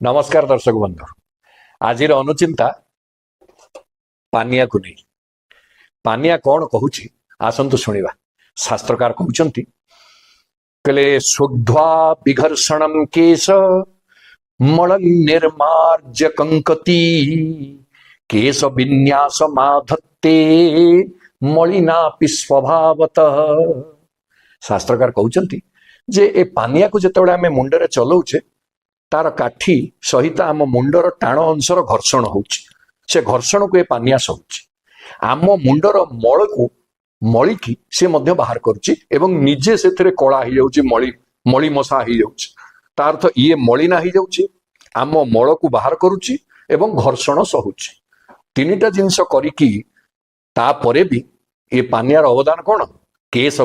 नमस्कार दर्शक बंधु। आज अनुचिंता पानिया को नहीं। पानिया कौन कहूची आसंतु शुणिबा। शास्त्रकार कहउचंती कले शुद्ध्वा विघर्षणम केश मल निर्मार्ज कंकती केश विन्यास माधत्ते मलिना स्वभावत। शास्त्रकार कहउचंती जे ए पानिया को जेतेबेले आमे मुंडरे चलाउछे तार काठी सहित आम मुंडर टाण अंशर घर्षण होउछि। से घर्षण को ए पानिया सहुछि। आम मुंडर मल को मलिकी से मध्य बाहर करुछि एवं निजे सेथिरे कला ही जाउछि, मली मशा ही जाउछि। तार अर्थ ये मलिना ही जाउछि, आम मल को बाहर करुछि एवं घर्षण सहुछि। तीनिटा जिंस करिकी तापरे भी ये पानियार अवदान कोन? केश